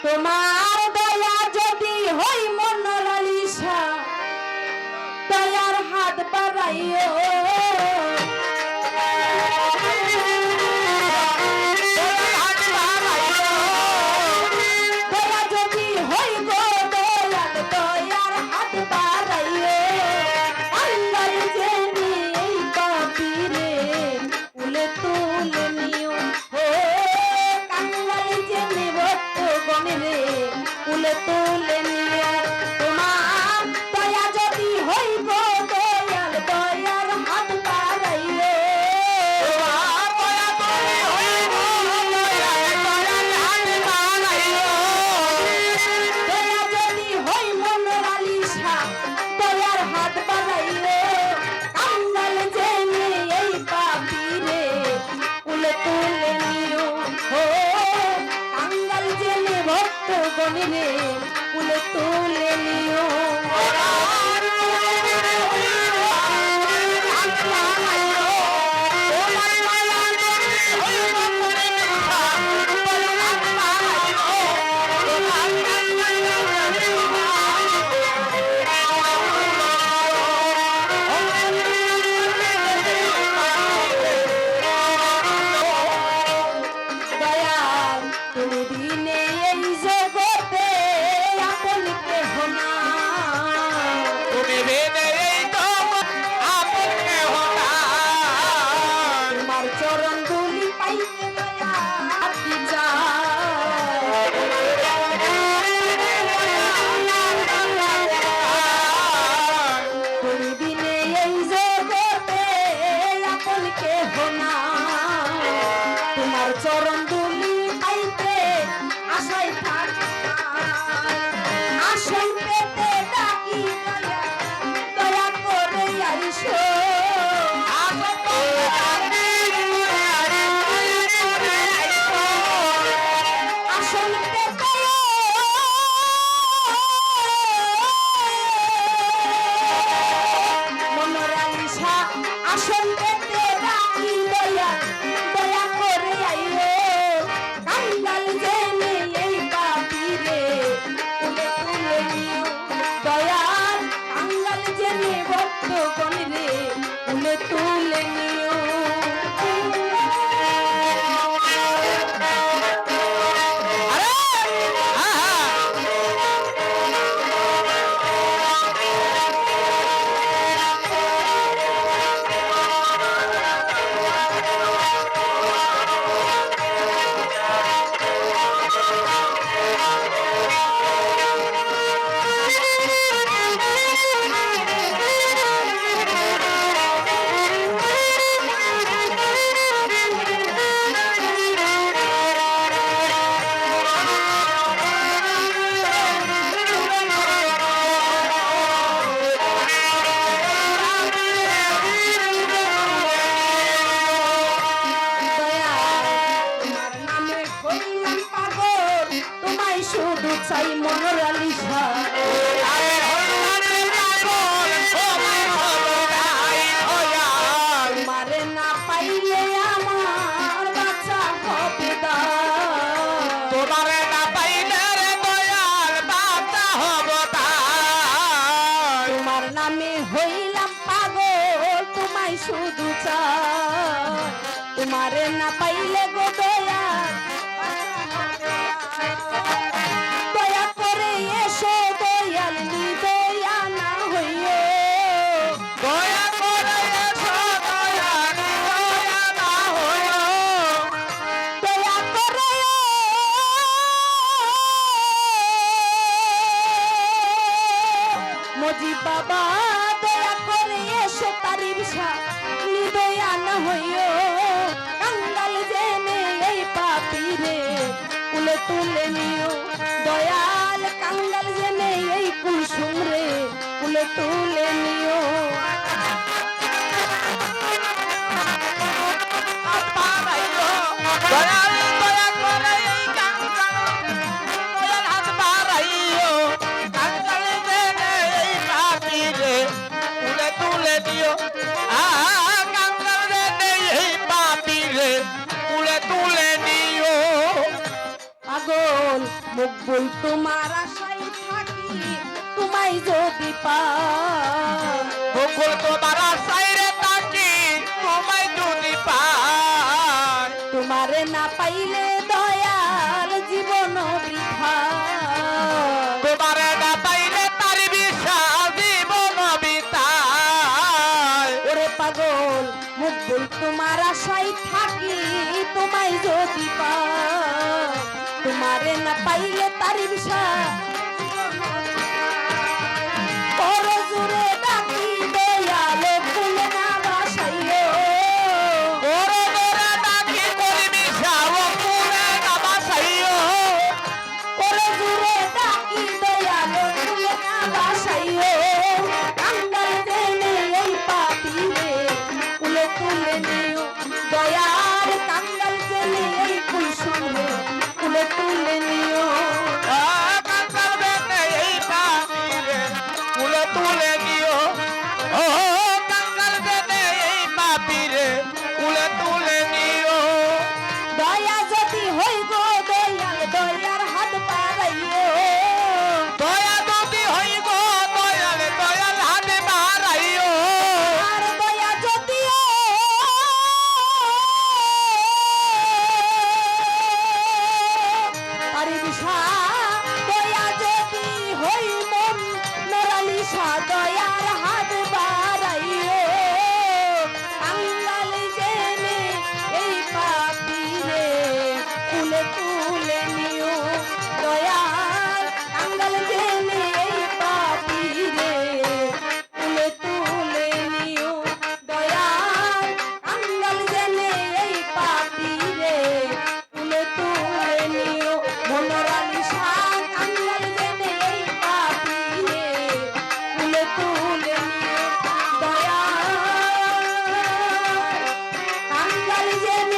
তোমার দয়া যদি হই মন লালিসা দয়ার হাত বাড়াইও দয়া যদি হই গো দয়াল দয়ার হাত বাড়াইও আল্লাহ জেনে এই পাপিরে উলে তুলে নিও ও কাঙ্গাল জেনে ভক্ত গণে রে উলে তুলে নিও তোমার দয়া যদি হই গো দয়াল দয়ার হাত বাড়াইও দয়া যদি হই মন লালিসা দয়ার হাত বাড়াইও কাঙ্গাল জেনে এই পাপিরে উলে তুলে নিও ও কাঙ্গাল জেনে ভক্ত গণে রে উলে তুলে নিও দয়াল তুমি দিনে এই জগতে আপন কেহ না তোমার চরণ ধুলি পাইতে দয়া কি তুমি দিনে এই জগতে আপন কেহ না তোমার চরণ ধুলি পাইতে আশায় থাকি আশায় পেতে ডাকি দয়া দয়া করে আইসো আসল পেতে মনের আলিশা আসল পেতে ডাকি দয়া দয়া করে আইও কাঙ্গাল জেনে এই পাপিরে তুলে তুলে নিও দয়াল কাঙ্গাল জেনে ভক্ত গণে রে তুলে তুলে নিও শুধু চাই মনের আলিশা তোমারে না পাইলে আমার বাচ্চা হবে তোমারে না পাইলে রে দয়াল বাচ্চা হব তোমার নামে হইলাম পাগল তোমায় শুধু চাই তোমারে না পাইলে গো দয়া দয়া করে এসো দয়াল দয়া না হইও দয়া করে এসো দয়াল দয়া না হইও দয়া করে মজিব বাবা দয়া করে এসো তারির শাহ দয়া না হইও কাঙ্গাল জেনে এই পাপিরে উলে তুলে নিও দয়াল কাঙ্গাল জেনে এই কুসুম রে উলে তুলে নিও দয়াল দয়া করে এই কাঙ্গাল দয়াল হাত বাড়াইও কাঙ্গাল জেনে এই পাপিরে তুলে তুলে দিও কাঙ্গাল জেনে এই পাপিরে তুলে তুলে নিও পাগল মকবুল তোমার আশায় থাকি তোমায় যদি পাই বকুল তোমার আশায় রে তাকি তোমায় যদি পাই তোমারে না পাইলে দয়াল জীবন বৃথা তোমারে না পাইলে তার বিশ্বাস জীবন বিতায় ওরে পাগল মকবুল তোমার আশায় থাকি তোমায় যদি পাই তোমারে না পাইলে তার বিষয় বড় জোরে ডাকি দয়ালো ফুলে না বাসাইও ওরে ওরে ডাকি করবি সাও পুরে না বাসাইও বড় জোরে ডাকি দয়ালো ফুলে না বাসাইও কাঙ্গাল জেনে এই পাপিরে উলে তুলে নিও দয়ার কাঙ্গাল জেনে এই কুলসুমরে উলে তুলে নিও কাঙ্গাল বেনে এই পাপিরে উলে তুলে নিও ও কাঙ্গাল বেনে এই পাপিরে উলে তুলে নিও দয়া যদি হই গো দয়াল দয়ার হাত পারাইও দয়া যদি হই গো দয়াল দয়াল হাতে বাড়াইও আর দয়া যদি আরে বিশা দয়া যদি হই মন নরালিশা দয়ার হাত বাড়াইও কাঙ্গাল জেনে এই পাপিরে তুলে তুলে নিও দয়ার কাঙ্গাল জেনে এই পাপিরে তুলে তুলে নিও দয়ার কাঙ্গাল জেনে এই পাপিরে তুলে তুলে নিও মনোরানী শাহ কাঙ্গাল জেনে এই পাপিরে তুলে তুলে নিও দয়ার কাঙ্গাল জেনে